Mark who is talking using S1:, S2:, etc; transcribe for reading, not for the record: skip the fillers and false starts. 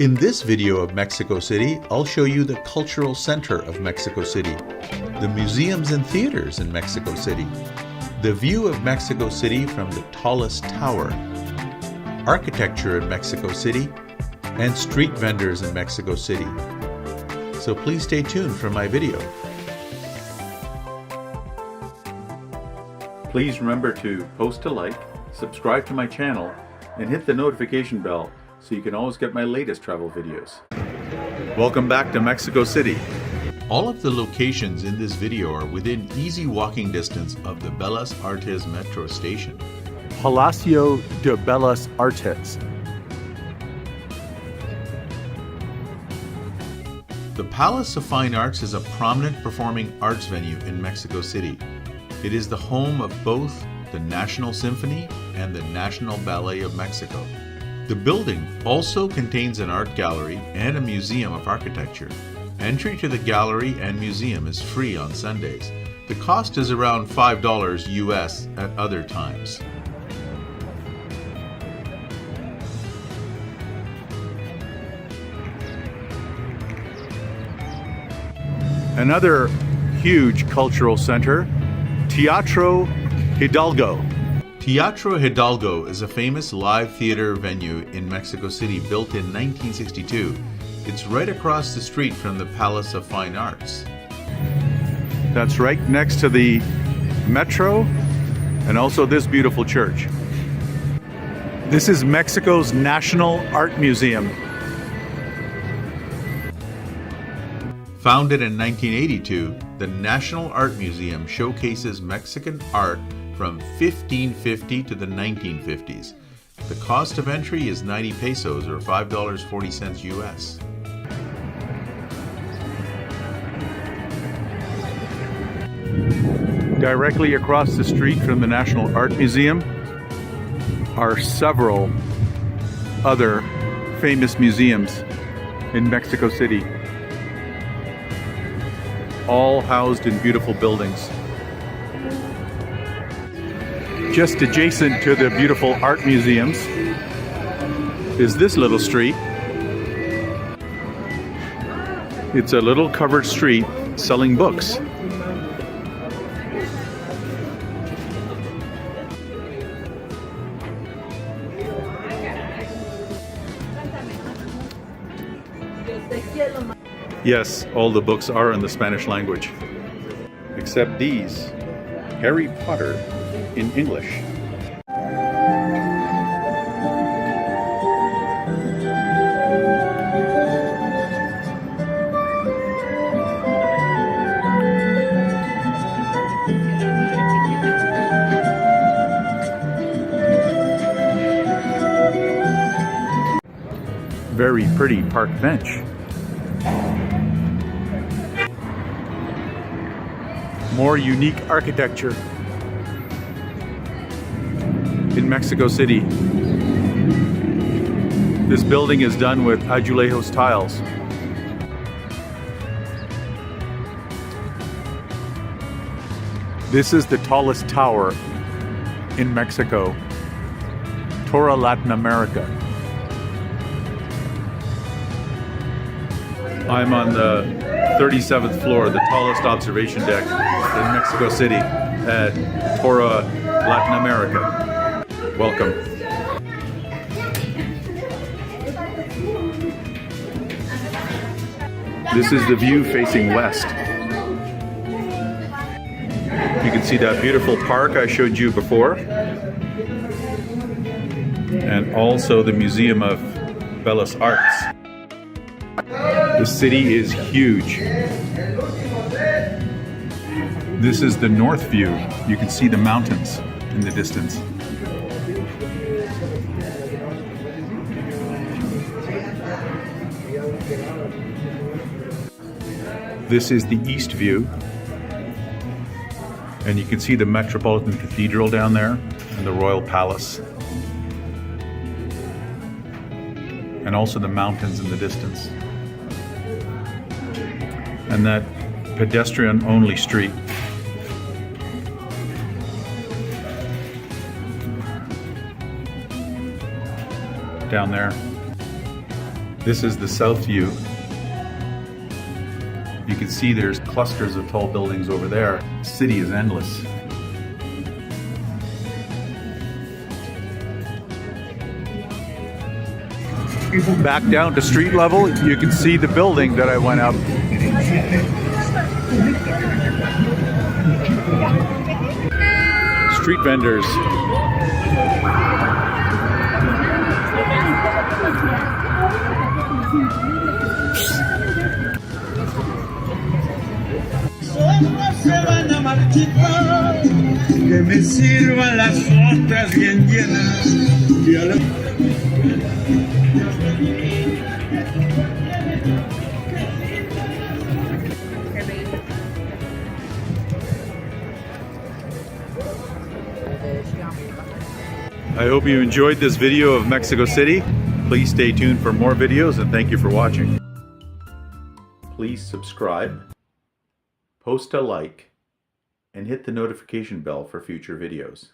S1: In this video of Mexico City, I'll show you the cultural center of Mexico City, the museums and theaters in Mexico City, the view of Mexico City from the tallest tower, architecture in Mexico City, and street vendors in Mexico City. So please stay tuned for my video. Please remember to post a like, subscribe to my channel, and hit the notification bell so you can always get my latest travel videos. Welcome back to Mexico City. All of the locations in this video are within easy walking distance of the Bellas Artes metro station.
S2: Palacio de Bellas Artes.
S1: The Palace of Fine Arts is a prominent performing arts venue in Mexico City. It is the home of both the National Symphony and the National Ballet of Mexico. The building also contains an art gallery and a museum of architecture. Entry to the gallery and museum is free on Sundays. The cost is around $5 US at other times.
S2: Another huge cultural center, Teatro Hidalgo.
S1: Teatro Hidalgo is a famous live theater venue in Mexico City built in 1962. It's right across the street from the Palace of Fine Arts.
S2: That's right next to the metro and also this beautiful church. This is Mexico's National Art Museum.
S1: Founded in 1982, the National Art Museum showcases Mexican art from 1550 to the 1950s. The cost of entry is 90 pesos or $5.40 US.
S2: Directly across the street from the National Art Museum are several other famous museums in Mexico City, all housed in beautiful buildings. Just adjacent to the beautiful art museums is this little street. It's a little covered street selling books. Yes, all the books are in the Spanish language, except these, Harry Potter in English. Very pretty park bench. More unique architecture in Mexico City. This building is done with azulejos tiles. This is the tallest tower in Mexico, Torre Latin America. I'm on the 37th floor, the tallest observation deck in Mexico City at Torre Latin America. Welcome. This is the view facing west. You can see that beautiful park I showed you before, and also the Museum of Bellas Arts. The city is huge. This is the north view. You can see the mountains in the distance. This is the east view. And you can see the Metropolitan Cathedral down there and the Royal Palace. And also the mountains in the distance. And that pedestrian-only street. down there.
S1: This is the south view. You can see there's clusters of tall buildings over there. The city is endless.
S2: Back down to street level, you can see the building that I went up. Street vendors.
S3: Que me sirvan las otras bien llenas.
S2: I hope you enjoyed this video of Mexico City. Please stay tuned for more videos and thank you for watching.
S1: Please subscribe, post a like, and hit the notification bell for future videos.